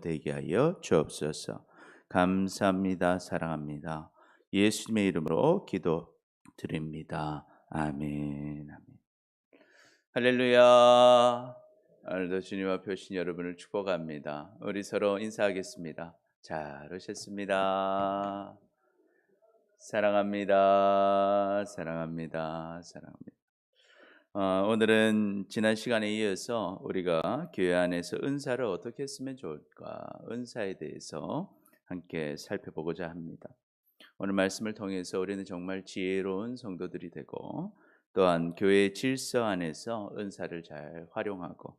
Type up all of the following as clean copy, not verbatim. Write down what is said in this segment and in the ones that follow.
되게 하여 주옵소서. 감사합니다. 사랑합니다. 예수님의 이름으로 기도드립니다. 아멘. 아멘. 할렐루야. 오늘도 주님 앞에 오신 여러분을 축복합니다. 우리 서로 인사하겠습니다. 잘 오셨습니다. 사랑합니다. 사랑합니다. 사랑합니다. 오늘은 지난 시간에 이어서 우리가 교회 안에서 은사를 어떻게 쓰면 좋을까? 은사에 대해서 함께 살펴보고자 합니다. 오늘 말씀을 통해서 우리는 정말 지혜로운 성도들이 되고 또한 교회의 질서 안에서 은사를 잘 활용하고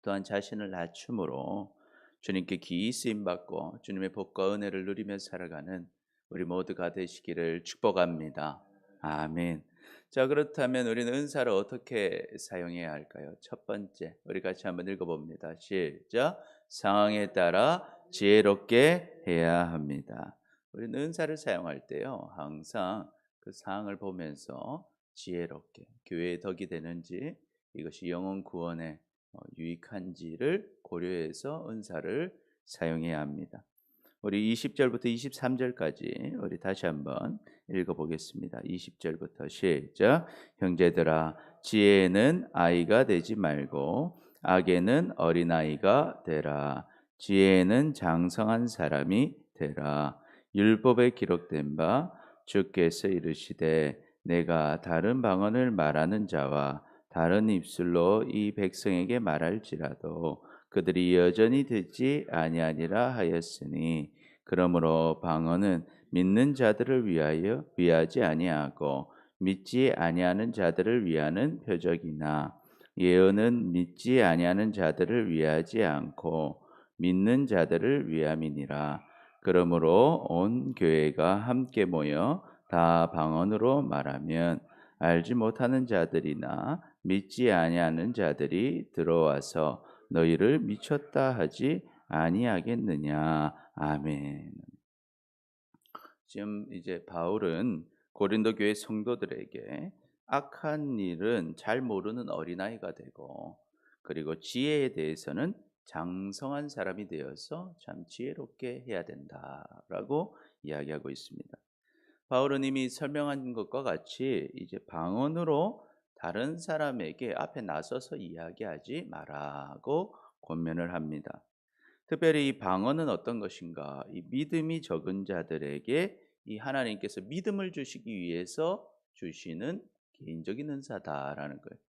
또한 자신을 낮춤으로 주님께 기이 쓰임 받고 주님의 복과 은혜를 누리며 살아가는 우리 모두가 되시기를 축복합니다. 아멘. 자, 그렇다면 우리는 은사를 어떻게 사용해야 할까요? 첫 번째, 우리 같이 한번 읽어봅니다. 시작. 상황에 따라 지혜롭게 해야 합니다. 우리는 은사를 사용할 때요, 항상 그 상황을 보면서 지혜롭게 교회의 덕이 되는지 이것이 영혼 구원에 유익한지를 고려해서 은사를 사용해야 합니다. 우리 20절부터 23절까지 우리 다시 한번 읽어보겠습니다. 20절부터 시작. 형제들아, 지혜는 아이가 되지 말고 악에는 어린아이가 되라. 지혜는 장성한 사람이 되라. 율법에 기록된 바 주께서 이르시되 내가 다른 방언을 말하는 자와 다른 입술로 이 백성에게 말할지라도 그들이 여전히 듣지 아니하니라 하였으니 그러므로 방언은 믿는 자들을 위하여 위하지 아니하고 믿지 아니하는 자들을 위하는 표적이나 예언은 믿지 아니하는 자들을 위하지 않고 믿는 자들을 위함이니라. 그러므로 온 교회가 함께 모여 다 방언으로 말하면 알지 못하는 자들이나 믿지 아니하는 자들이 들어와서 너희를 미쳤다 하지 아니하겠느냐. 아멘. 지금 이제 바울은 고린도 교회 성도들에게 악한 일은 잘 모르는 어린아이가 되고 그리고 지혜에 대해서는 장성한 사람이 되어서 참 지혜롭게 해야 된다라고 이야기하고 있습니다. 바울은 이미 설명한 것과 같이 이제 방언으로 다른 사람에게 앞에 나서서 이야기하지 말라고 권면을 합니다. 특별히 이 방언은 어떤 것인가? 이 믿음이 적은 자들에게 이 하나님께서 믿음을 주시기 위해서 주시는 개인적인 은사다라는 거예요.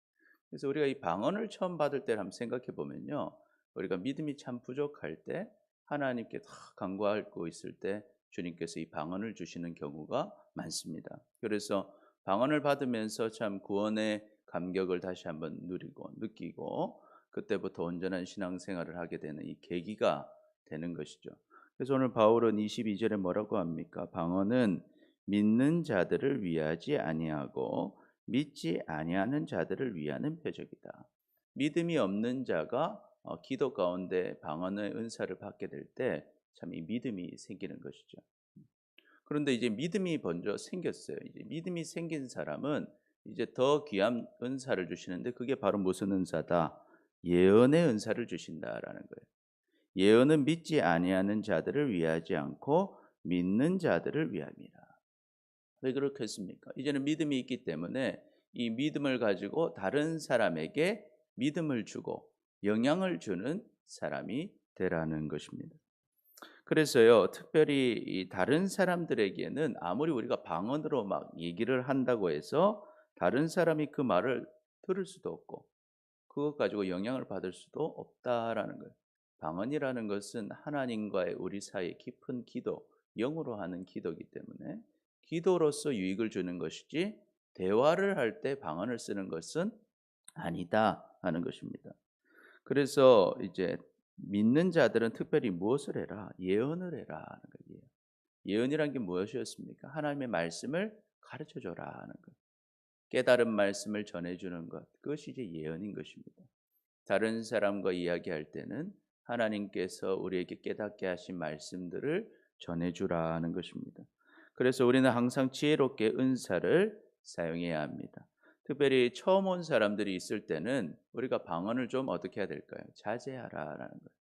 그래서 우리가 이 방언을 처음 받을 때를 한번 생각해 보면요. 우리가 믿음이 참 부족할 때 하나님께 다 간구하고 있을 때 주님께서 이 방언을 주시는 경우가 많습니다. 그래서 방언을 받으면서 참 구원의 감격을 다시 한번 누리고 느끼고 그때부터 온전한 신앙생활을 하게 되는 이 계기가 되는 것이죠. 그래서 오늘 바울은 22절에 뭐라고 합니까? 방언은 믿는 자들을 위하지 아니하고 믿지 아니하는 자들을 위하는 표적이다. 믿음이 없는 자가 기도 가운데 방언의 은사를 받게 될 때 참 이 믿음이 생기는 것이죠. 그런데 이제 믿음이 먼저 생겼어요. 이제 믿음이 생긴 사람은 이제 더 귀한 은사를 주시는데 그게 바로 무슨 은사다? 예언의 은사를 주신다라는 거예요. 예언은 믿지 아니하는 자들을 위하지 않고 믿는 자들을 위함이라. 왜 그렇겠습니까? 이제는 믿음이 있기 때문에 이 믿음을 가지고 다른 사람에게 믿음을 주고 영향을 주는 사람이 되라는 것입니다. 그래서요, 특별히 이 다른 사람들에게는 아무리 우리가 방언으로 막 얘기를 한다고 해서 다른 사람이 그 말을 들을 수도 없고 그것 가지고 영향을 받을 수도 없다라는 거예요. 방언이라는 것은 하나님과의 우리 사이의 깊은 기도, 영으로 하는 기도이기 때문에 기도로서 유익을 주는 것이지 대화를 할 때 방언을 쓰는 것은 아니다 하는 것입니다. 그래서 이제 믿는 자들은 특별히 무엇을 해라? 예언을 해라 하는 거예요. 예언이란 게 무엇이었습니까? 하나님의 말씀을 가르쳐 줘라 하는 것. 깨달은 말씀을 전해 주는 것. 그것이 이제 예언인 것입니다. 다른 사람과 이야기할 때는 하나님께서 우리에게 깨닫게 하신 말씀들을 전해 주라는 것입니다. 그래서 우리는 항상 지혜롭게 은사를 사용해야 합니다. 특별히 처음 온 사람들이 있을 때는 우리가 방언을 좀 어떻게 해야 될까요? 자제하라라는 거예요.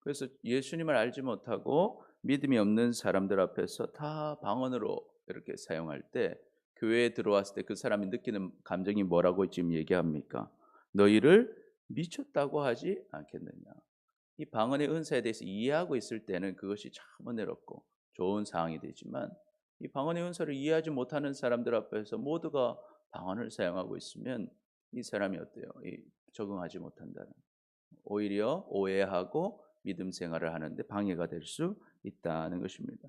그래서 예수님을 알지 못하고 믿음이 없는 사람들 앞에서 다 방언으로 이렇게 사용할 때 교회에 들어왔을 때 그 사람이 느끼는 감정이 뭐라고 지금 얘기합니까? 너희를 미쳤다고 하지 않겠느냐. 이 방언의 은사에 대해서 이해하고 있을 때는 그것이 참 은혜롭고 좋은 상황이 되지만 이 방언의 은사를 이해하지 못하는 사람들 앞에서 모두가 방언을 사용하고 있으면 이 사람이 어때요? 적응하지 못한다는. 오히려 오해하고 믿음 생활을 하는데 방해가 될 수 있다는 것입니다.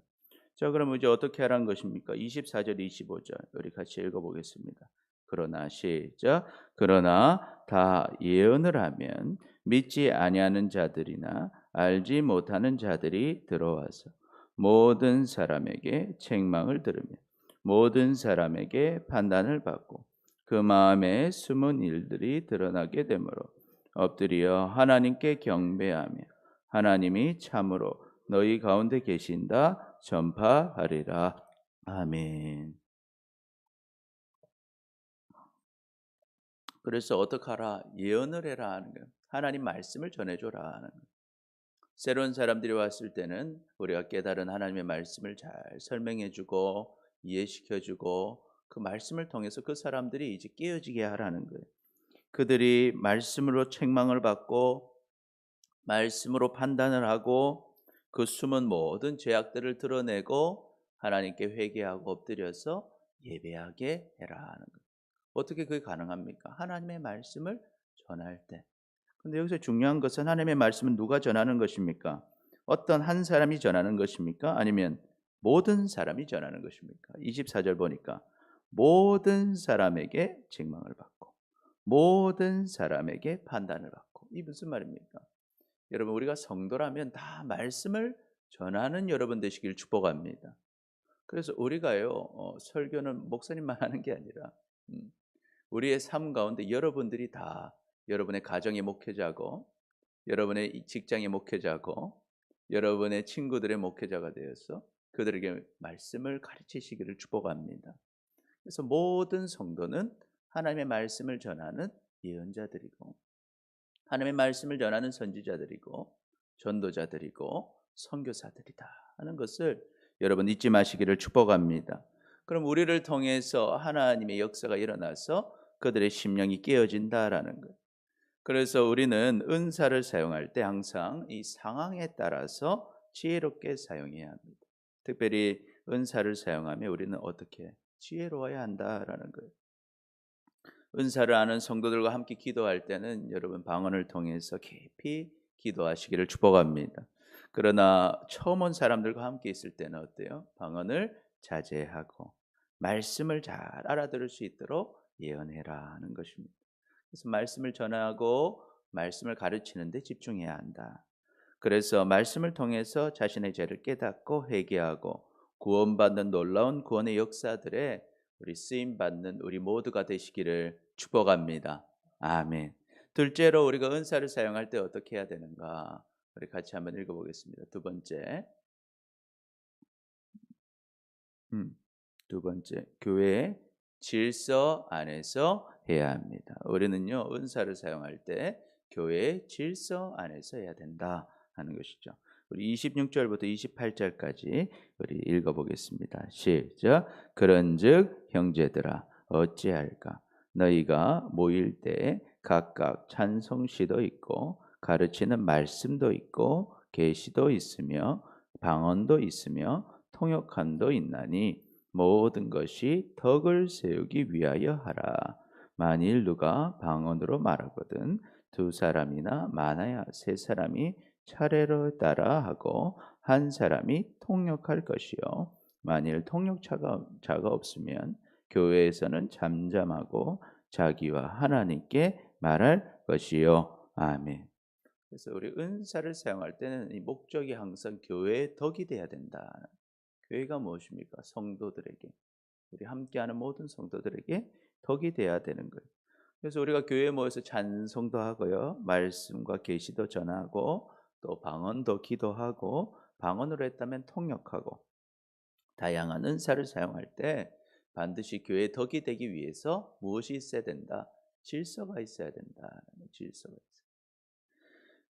자, 그럼 이제 어떻게 하라는 것입니까? 24절, 25절 우리 같이 읽어보겠습니다. 그러나 시작. 그러나 다 예언을 하면 믿지 아니하는 자들이나 알지 못하는 자들이 들어와서 모든 사람에게 책망을 들으며 모든 사람에게 판단을 받고 그 마음에 숨은 일들이 드러나게 되므로 엎드려 하나님께 경배하며 하나님이 참으로 너희 가운데 계신다 전파하리라. 아멘. 그래서 어떻게 하라? 예언을 해라 하는 거예요. 하나님 말씀을 전해줘라 하는 거예요. 새로운 사람들이 왔을 때는 우리가 깨달은 하나님의 말씀을 잘 설명해주고 이해시켜주고 그 말씀을 통해서 그 사람들이 이제 깨어지게 하라는 거예요. 그들이 말씀으로 책망을 받고 말씀으로 판단을 하고 그 숨은 모든 죄악들을 드러내고 하나님께 회개하고 엎드려서 예배하게 해라 하는 거예요. 어떻게 그게 가능합니까? 하나님의 말씀을 전할 때. 근데 여기서 중요한 것은 하나님의 말씀은 누가 전하는 것입니까? 어떤 한 사람이 전하는 것입니까? 아니면 모든 사람이 전하는 것입니까? 24절 보니까 모든 사람에게 책망을 받고 모든 사람에게 판단을 받고. 이 무슨 말입니까? 여러분, 우리가 성도라면 다 말씀을 전하는 여러분 되시길 축복합니다. 그래서 우리가요, 설교는 목사님만 하는 게 아니라 음, 우리의 삶 가운데 여러분들이 다 여러분의 가정의 목회자고 여러분의 직장의 목회자고 여러분의 친구들의 목회자가 되어서 그들에게 말씀을 가르치시기를 축복합니다. 그래서 모든 성도는 하나님의 말씀을 전하는 예언자들이고 하나님의 말씀을 전하는 선지자들이고 전도자들이고 선교사들이다 하는 것을 여러분 잊지 마시기를 축복합니다. 그럼 우리를 통해서 하나님의 역사가 일어나서 그들의 심령이 깨어진다라는 것. 그래서 우리는 은사를 사용할 때 항상 이 상황에 따라서 지혜롭게 사용해야 합니다. 특별히 은사를 사용하면 우리는 어떻게 지혜로워야 한다라는 거예요. 은사를 아는 성도들과 함께 기도할 때는 여러분 방언을 통해서 깊이 기도하시기를 축복합니다. 그러나 처음 온 사람들과 함께 있을 때는 어때요? 방언을 자제하고 말씀을 잘 알아들을 수 있도록 예언해라 하는 것입니다. 그래서 말씀을 전하고 말씀을 가르치는 데 집중해야 한다. 그래서 말씀을 통해서 자신의 죄를 깨닫고 회개하고 구원받는 놀라운 구원의 역사들에 우리 쓰임 받는 우리 모두가 되시기를 축복합니다. 아멘. 둘째로 우리가 은사를 사용할 때 어떻게 해야 되는가? 우리 같이 한번 읽어보겠습니다. 두 번째, 음, 두 번째, 교회의 질서 안에서 해야 합니다. 우리는요 은사를 사용할 때 교회의 질서 안에서 해야 된다 하는 것이죠. 우리 26절부터 28절까지 우리 읽어보겠습니다. 시작. 그런즉 형제들아 어찌할까? 너희가 모일 때 각각 찬송시도 있고 가르치는 말씀도 있고 계시도 있으며 방언도 있으며 통역함도 있나니 모든 것이 덕을 세우기 위하여 하라. 만일 누가 방언으로 말하거든 두 사람이나 많아야 세 사람이 차례로 따라 하고 한 사람이 통역할 것이요 만일 통역자가 없으면 교회에서는 잠잠하고 자기와 하나님께 말할 것이요 아멘. 그래서 우리 은사를 사용할 때는 이 목적이 항상 교회의 덕이 돼야 된다. 교회가 무엇입니까? 성도들에게 우리 함께하는 모든 성도들에게 덕이 돼야 되는 거예요. 그래서 우리가 교회에 모여서 찬송도 하고요, 말씀과 계시도 전하고 또 방언도 기도하고 방언으로 했다면 통역하고 다양한 은사를 사용할 때 반드시 교회의 덕이 되기 위해서 무엇이 있어야 된다? 질서가 있어야 된다. 질서가 있어요.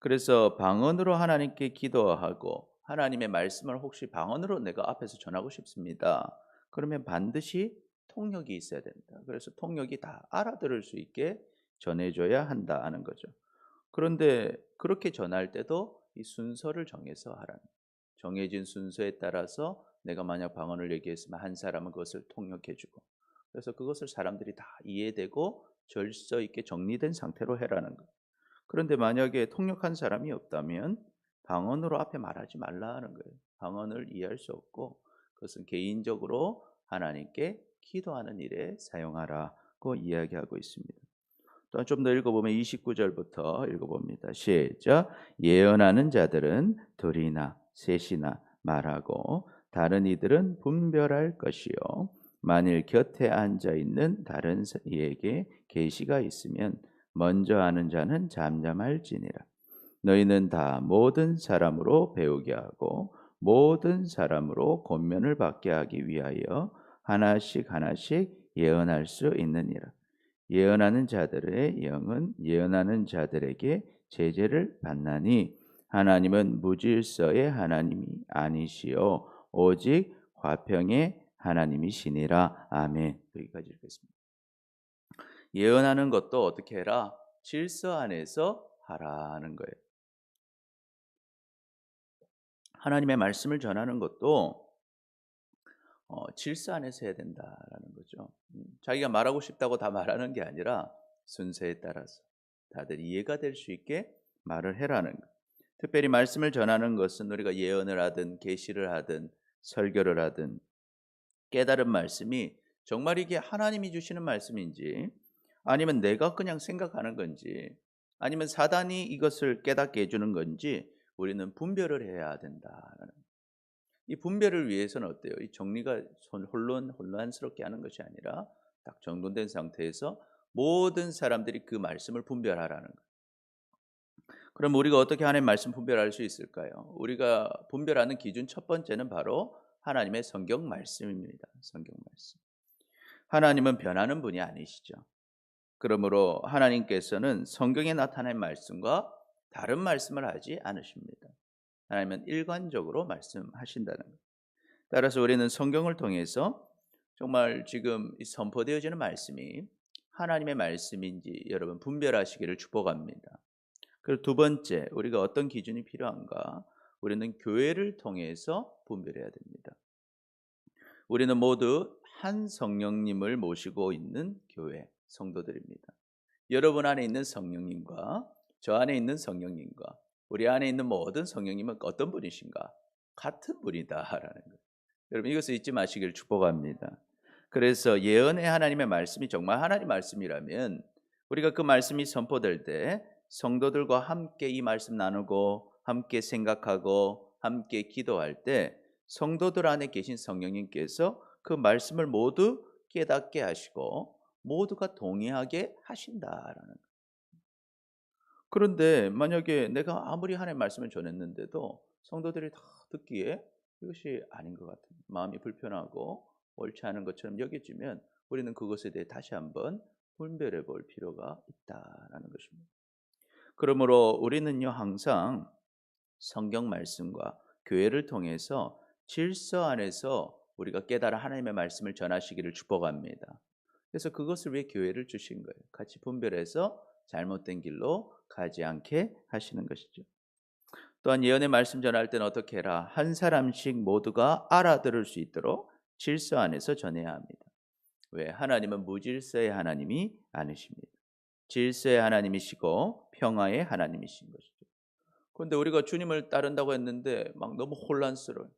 그래서 방언으로 하나님께 기도하고 하나님의 말씀을 혹시 방언으로 내가 앞에서 전하고 싶습니다. 그러면 반드시 통역이 있어야 된다. 그래서 통역이 다 알아들을 수 있게 전해줘야 한다는 거죠. 그런데 그렇게 전할 때도 이 순서를 정해서 하라는, 정해진 순서에 따라서 내가 만약 방언을 얘기했으면 한 사람은 그것을 통역해 주고, 그래서 그것을 사람들이 다 이해되고 절서 있게 정리된 상태로 해라는 거. 그런데 만약에 통역한 사람이 없다면 방언으로 앞에 말하지 말라는 거예요. 방언을 이해할 수 없고 그것은 개인적으로 하나님께 기도하는 일에 사용하라고 이야기하고 있습니다. 또 좀 더 읽어보면 29절부터 읽어봅니다. 시작. 예언하는 자들은 둘이나 셋이나 말하고 다른 이들은 분별할 것이요. 만일 곁에 앉아 있는 다른 이에게 계시가 있으면 먼저 하는 자는 잠잠할지니라. 너희는 다 모든 사람으로 배우게 하고 모든 사람으로 권면을 받게 하기 위하여 하나씩 하나씩 예언할 수 있느니라. 예언하는 자들의 영은 예언하는 자들에게 제재를 받나니 하나님은 무질서의 하나님이 아니시요 오직 화평의 하나님이시니라. 아멘. 여기까지 읽겠습니다. 예언하는 것도 어떻게 해라? 질서 안에서 하라는 거예요. 하나님의 말씀을 전하는 것도 질서 안에서 해야 된다라는 거죠. 자기가 말하고 싶다고 다 말하는 게 아니라 순서에 따라서 다들 이해가 될 수 있게 말을 해라는 거. 특별히 말씀을 전하는 것은 우리가 예언을 하든 계시를 하든 설교를 하든 깨달은 말씀이 정말 이게 하나님이 주시는 말씀인지 아니면 내가 그냥 생각하는 건지 아니면 사단이 이것을 깨닫게 해주는 건지 우리는 분별을 해야 된다라는, 이 분별을 위해서는 어때요? 이 정리가 혼란스럽게 하는 것이 아니라 딱 정돈된 상태에서 모든 사람들이 그 말씀을 분별하라는 거예요. 그럼 우리가 어떻게 하나님의 말씀 분별할 수 있을까요? 우리가 분별하는 기준 첫 번째는 바로 하나님의 성경 말씀입니다. 성경 말씀. 하나님은 변하는 분이 아니시죠. 그러므로 하나님께서는 성경에 나타난 말씀과 다른 말씀을 하지 않으십니다. 하나님은 일관적으로 말씀하신다는 것. 따라서 우리는 성경을 통해서 정말 지금 선포되어지는 말씀이 하나님의 말씀인지 여러분 분별하시기를 축복합니다. 그리고 두 번째, 우리가 어떤 기준이 필요한가? 우리는 교회를 통해서 분별해야 됩니다. 우리는 모두 한 성령님을 모시고 있는 교회 성도들입니다. 여러분 안에 있는 성령님과 저 안에 있는 성령님과 우리 안에 있는 모든 성령님은 어떤 분이신가? 같은 분이다라는 거예요. 여러분 이것을 잊지 마시길 축복합니다. 그래서 예언의 하나님의 말씀이 정말 하나님 말씀이라면 우리가 그 말씀이 선포될 때 성도들과 함께 이 말씀 나누고 함께 생각하고 함께 기도할 때 성도들 안에 계신 성령님께서 그 말씀을 모두 깨닫게 하시고 모두가 동의하게 하신다라는 거예요. 그런데 만약에 내가 아무리 하나님의 말씀을 전했는데도 성도들이 다 듣기에 이것이 아닌 것 같은 마음이 불편하고 옳지 않은 것처럼 여겨지면 우리는 그것에 대해 다시 한번 분별해 볼 필요가 있다라는 것입니다. 그러므로 우리는요 항상 성경 말씀과 교회를 통해서 질서 안에서 우리가 깨달아 하나님의 말씀을 전하시기를 축복합니다. 그래서 그것을 위해 교회를 주신 거예요. 같이 분별해서 잘못된 길로 가지 않게 하시는 것이죠. 또한 예언의 말씀 전할 때는 어떻게 해라? 한 사람씩 모두가 알아들을 수 있도록 질서 안에서 전해야 합니다. 왜? 하나님은 무질서의 하나님이 아니십니다. 질서의 하나님이시고 평화의 하나님이신 것이죠. 그런데 우리가 주님을 따른다고 했는데 막 너무 혼란스러워요.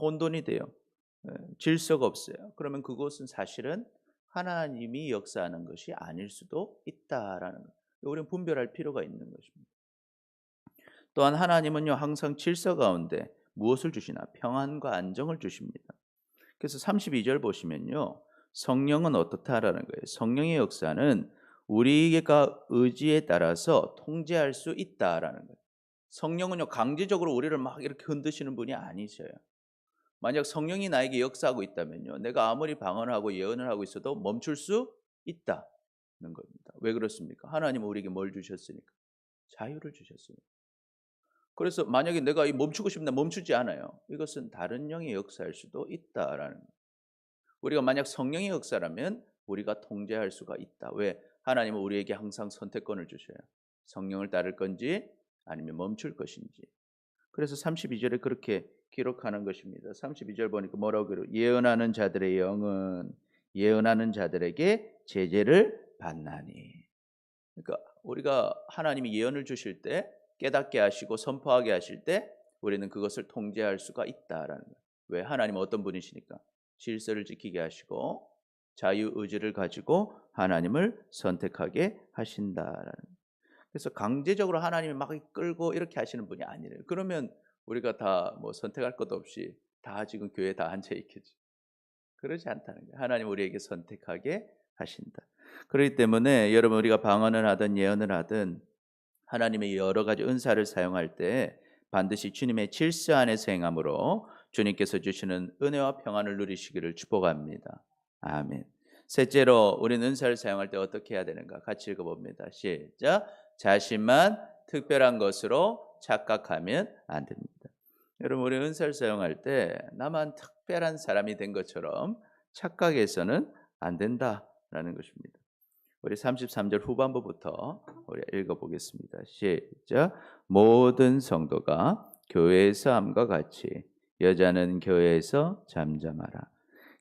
혼돈이 돼요. 질서가 없어요. 그러면 그것은 사실은 하나님이 역사하는 것이 아닐 수도 있다라는 거예요. 우리는 분별할 필요가 있는 것입니다. 또한 하나님은요 항상 질서 가운데 무엇을 주시나? 평안과 안정을 주십니다. 그래서 32절 보시면요 성령은 어떻다라는 거예요. 성령의 역사는 우리가 의지에 따라서 통제할 수 있다라는 거예요. 성령은요 강제적으로 우리를 막 이렇게 흔드시는 분이 아니셔요. 만약 성령이 나에게 역사하고 있다면요 내가 아무리 방언하고 예언을 하고 있어도 멈출 수 있다는 겁니다. 왜 그렇습니까? 하나님은 우리에게 뭘 주셨으니까? 자유를 주셨으니까. 그래서 만약에 내가 이 멈추고 싶으면 멈추지 않아요. 이것은 다른 영의 역사일 수도 있다라는 거예요. 우리가 만약 성령의 역사라면 우리가 통제할 수가 있다. 왜? 하나님은 우리에게 항상 선택권을 주셔요. 성령을 따를 건지 아니면 멈출 것인지. 그래서 32절에 그렇게 기록하는 것입니다. 32절 보니까 뭐라고 그래요? 예언하는 자들의 영은 예언하는 자들에게 제재를 받나니. 그러니까 우리가 하나님이 예언을 주실 때 깨닫게 하시고 선포하게 하실 때 우리는 그것을 통제할 수가 있다라는 거예요. 왜? 하나님은 어떤 분이시니까 질서를 지키게 하시고 자유 의지를 가지고 하나님을 선택하게 하신다라는 거예요. 그래서 강제적으로 하나님이 막 끌고 이렇게 하시는 분이 아니래요. 그러면 우리가 다 뭐 선택할 것도 없이 다 지금 교회에 다 앉아 있겠죠. 그러지 않다는 거예요. 하나님 우리에게 선택하게 하신다. 그렇기 때문에 여러분 우리가 방언을 하든 예언을 하든 하나님의 여러 가지 은사를 사용할 때 반드시 주님의 질서 안에서 행함으로 주님께서 주시는 은혜와 평안을 누리시기를 축복합니다. 아멘. 셋째로 우리는 은사를 사용할 때 어떻게 해야 되는가? 같이 읽어봅니다. 시작. 자신만 특별한 것으로 착각하면 안 됩니다. 여러분 우리 은사를 사용할 때 나만 특별한 사람이 된 것처럼 착각해서는 안 된다라는 것입니다. 우리 33절 후반부부터 우리 읽어보겠습니다. 시작. 모든 성도가 교회에서 함과 같이 여자는 교회에서 잠잠하라.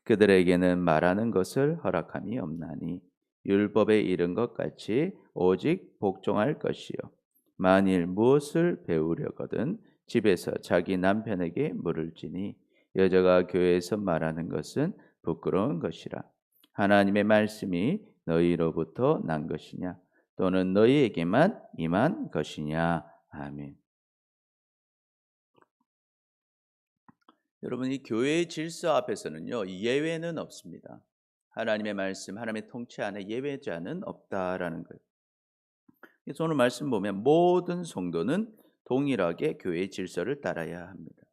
그들에게는 말하는 것을 허락함이 없나니 율법에 이른 것 같이 오직 복종할 것이요 만일 무엇을 배우려거든 집에서 자기 남편에게 물을지니 여자가 교회에서 말하는 것은 부끄러운 것이라. 하나님의 말씀이 너희로부터 난 것이냐 또는 너희에게만 임한 것이냐. 아멘. 여러분 이 교회의 질서 앞에서는요 예외는 없습니다. 하나님의 말씀, 하나님의 통치 안에 예외자는 없다라는 거예요. 그래서 오늘 말씀 보면 모든 성도는 동일하게 교회의 질서를 따라야 합니다.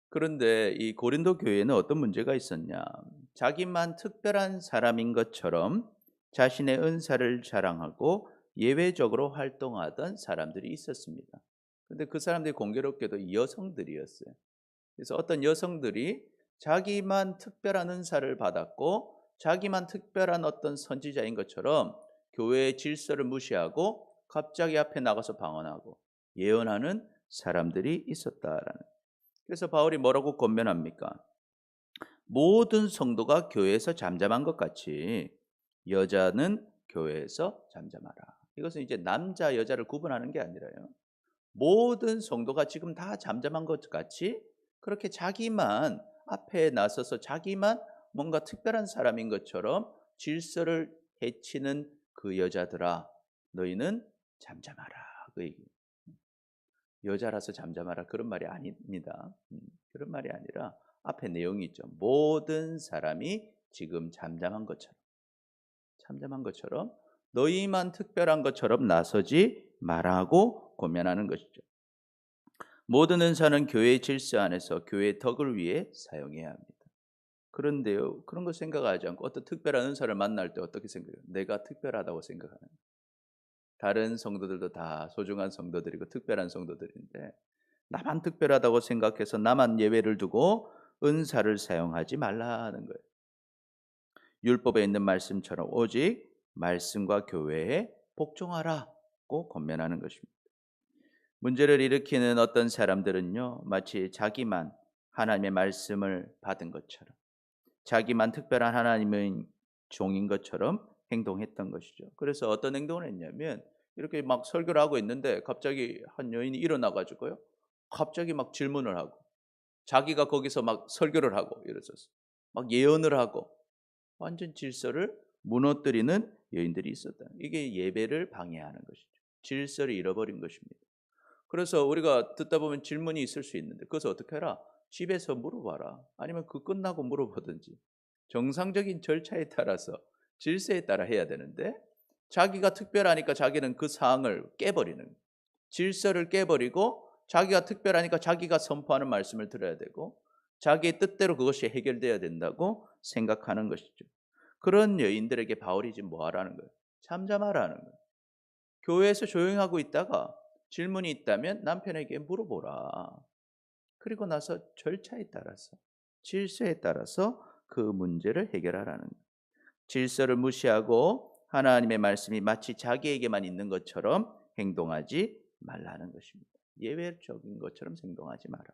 그런데 이 고린도 교회는 어떤 문제가 있었냐? 자기만 특별한 사람인 것처럼 자신의 은사를 자랑하고 예외적으로 활동하던 사람들이 있었습니다. 그런데 그 사람들이 공교롭게도 여성들이었어요. 그래서 어떤 여성들이 자기만 특별한 은사를 받았고 자기만 특별한 어떤 선지자인 것처럼 교회의 질서를 무시하고 갑자기 앞에 나가서 방언하고 예언하는 사람들이 있었다라는. 그래서 바울이 뭐라고 권면합니까? 모든 성도가 교회에서 잠잠한 것 같이 여자는 교회에서 잠잠하라. 이것은 이제 남자 여자를 구분하는 게 아니라요. 모든 성도가 지금 다 잠잠한 것 같이 그렇게 자기만 앞에 나서서 자기만 뭔가 특별한 사람인 것처럼 질서를 해치는 그 여자들아 너희는 잠잠하라. 그 얘기. 여자라서 잠잠하라 그런 말이 아닙니다. 그런 말이 아니라 앞에 내용이 있죠. 모든 사람이 지금 잠잠한 것처럼 너희만 특별한 것처럼 나서지 말라고 권면하는 것이죠. 모든 은사는 교회의 질서 안에서 교회의 덕을 위해 사용해야 합니다. 그런데요, 그런 거 생각하지 않고 어떤 특별한 은사를 만날 때 어떻게 생각해요? 내가 특별하다고 생각하는 거예요. 다른 성도들도 다 소중한 성도들이고 특별한 성도들인데 나만 특별하다고 생각해서 나만 예외를 두고 은사를 사용하지 말라는 거예요. 율법에 있는 말씀처럼 오직 말씀과 교회에 복종하라고 권면하는 것입니다. 문제를 일으키는 어떤 사람들은요, 마치 자기만 하나님의 말씀을 받은 것처럼, 자기만 특별한 하나님의 종인 것처럼 행동했던 것이죠. 그래서 어떤 행동을 했냐면, 이렇게 막 설교를 하고 있는데, 갑자기 한 여인이 일어나가지고요, 갑자기 막 질문을 하고, 자기가 거기서 막 설교를 하고, 이랬었어요. 막 예언을 하고, 완전 질서를 무너뜨리는 여인들이 있었다. 이게 예배를 방해하는 것이죠. 질서를 잃어버린 것입니다. 그래서 우리가 듣다 보면 질문이 있을 수 있는데 그것을 어떻게 해라? 집에서 물어봐라. 아니면 그 끝나고 물어보든지. 정상적인 절차에 따라서 질서에 따라 해야 되는데 자기가 특별하니까 자기는 그 사항을 깨버리는, 질서를 깨버리고 자기가 특별하니까 자기가 선포하는 말씀을 들어야 되고 자기의 뜻대로 그것이 해결돼야 된다고 생각하는 것이죠. 그런 여인들에게 바울이 지금 뭐 하라는 거예요? 잠잠하라는 거예요. 교회에서 조용히 하고 있다가 질문이 있다면 남편에게 물어보라. 그리고 나서 절차에 따라서, 질서에 따라서 그 문제를 해결하라는 거예요. 질서를 무시하고 하나님의 말씀이 마치 자기에게만 있는 것처럼 행동하지 말라는 것입니다. 예외적인 것처럼 행동하지 마라.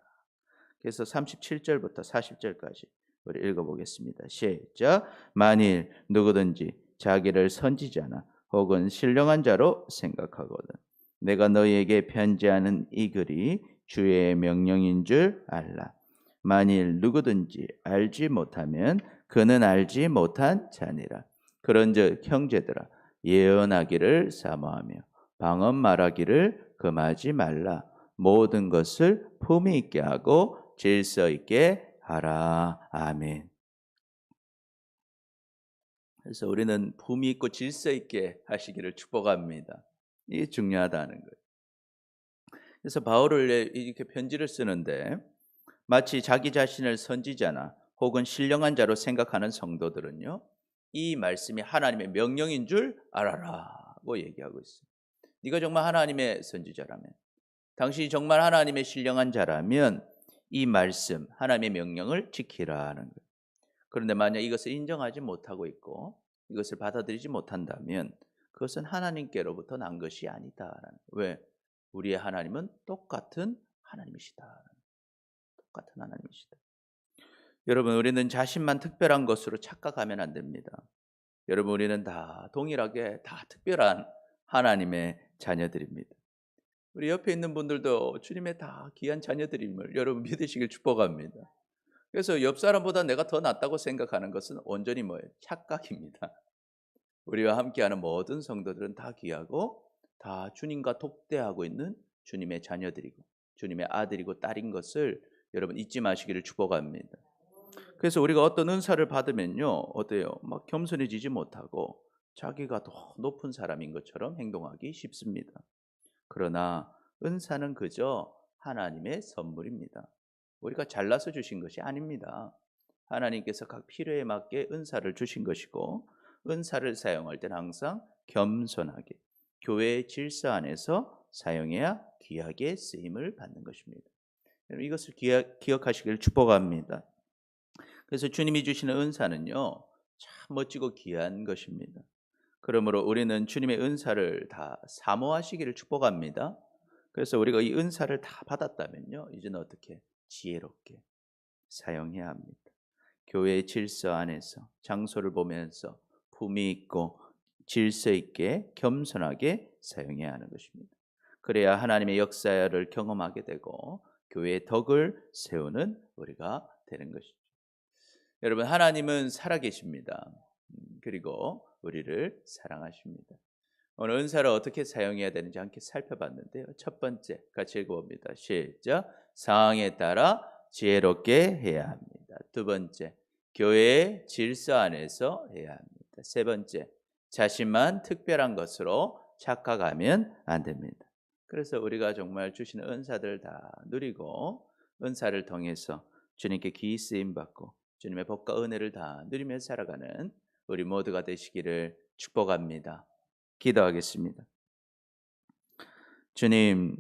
그래서 37절부터 40절까지 우리 읽어보겠습니다. 시작. 만일 누구든지 자기를 선지자나 혹은 신령한 자로 생각하거든 내가 너희에게 편지하는 이 글이 주의 명령인 줄 알라. 만일 누구든지 알지 못하면 그는 알지 못한 자니라. 그런즉 형제들아 예언하기를 사모하며 방언 말하기를 금하지 말라. 모든 것을 품위 있게 하고 질서 있게 하라. 아멘. 그래서 우리는 품위 있고 질서 있게 하시기를 축복합니다. 이게 중요하다는 거예요. 그래서 바울을 이렇게 편지를 쓰는데 마치 자기 자신을 선지자나 혹은 신령한 자로 생각하는 성도들은요, 이 말씀이 하나님의 명령인 줄 알아라고 얘기하고 있어요. 네가 정말 하나님의 선지자라면, 당신이 정말 하나님의 신령한 자라면 이 말씀, 하나님의 명령을 지키라는 거예요. 그런데 만약 이것을 인정하지 못하고 있고 이것을 받아들이지 못한다면 그것은 하나님께로부터 난 것이 아니다라는 거예요. 왜? 우리의 하나님은 똑같은 하나님이시다. 똑같은 하나님이시다. 여러분, 우리는 자신만 특별한 것으로 착각하면 안 됩니다. 여러분, 우리는 다 동일하게 다 특별한 하나님의 자녀들입니다. 우리 옆에 있는 분들도 주님의 다 귀한 자녀들임을 여러분 믿으시길 축복합니다. 그래서 옆 사람보다 내가 더 낫다고 생각하는 것은 온전히 뭐예요? 착각입니다. 우리와 함께하는 모든 성도들은 다 귀하고 다 주님과 독대하고 있는 주님의 자녀들이고 주님의 아들이고 딸인 것을 여러분 잊지 마시기를 축복합니다. 그래서 우리가 어떤 은사를 받으면요, 어때요? 막 겸손해지지 못하고 자기가 더 높은 사람인 것처럼 행동하기 쉽습니다. 그러나 은사는 그저 하나님의 선물입니다. 우리가 잘나서 주신 것이 아닙니다. 하나님께서 각 필요에 맞게 은사를 주신 것이고 은사를 사용할 때는 항상 겸손하게 교회의 질서 안에서 사용해야 귀하게 쓰임을 받는 것입니다. 이것을 기억하시길 축복합니다. 그래서 주님이 주시는 은사는요, 참 멋지고 귀한 것입니다. 그러므로 우리는 주님의 은사를 다 사모하시기를 축복합니다. 그래서 우리가 이 은사를 다 받았다면요, 이제는 어떻게 지혜롭게 사용해야 합니다. 교회의 질서 안에서 장소를 보면서 품위 있고 질서 있게 겸손하게 사용해야 하는 것입니다. 그래야 하나님의 역사를 경험하게 되고 교회의 덕을 세우는 우리가 되는 것이죠. 여러분, 하나님은 살아계십니다. 그리고 우리를 사랑하십니다. 오늘 은사를 어떻게 사용해야 되는지 함께 살펴봤는데요. 첫 번째 같이 읽어봅니다. 시작. 상황에 따라 지혜롭게 해야 합니다. 두 번째, 교회의 질서 안에서 해야 합니다. 세 번째, 자신만 특별한 것으로 착각하면 안 됩니다. 그래서 우리가 정말 주시는 은사들 다 누리고 은사를 통해서 주님께 귀히 쓰임 받고 주님의 복과 은혜를 다 누리며 살아가는 우리 모두가 되시기를 축복합니다. 기도하겠습니다. 주님,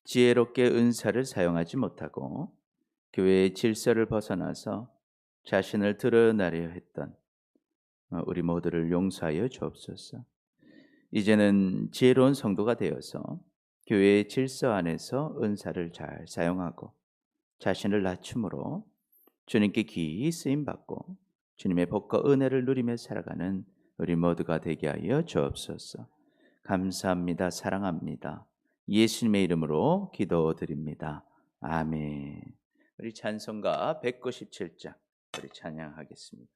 지혜롭게 은사를 사용하지 못하고 교회의 질서를 벗어나서 자신을 드러나려 했던 우리 모두를 용서하여 주옵소서. 이제는 지혜로운 성도가 되어서 교회의 질서 안에서 은사를 잘 사용하고 자신을 낮춤으로 주님께 귀히 쓰임받고 주님의 복과 은혜를 누리며 살아가는 우리 모두가 되게 하여 주옵소서. 감사합니다. 사랑합니다. 예수님의 이름으로 기도드립니다. 아멘. 우리 찬송가 197장 우리 찬양하겠습니다.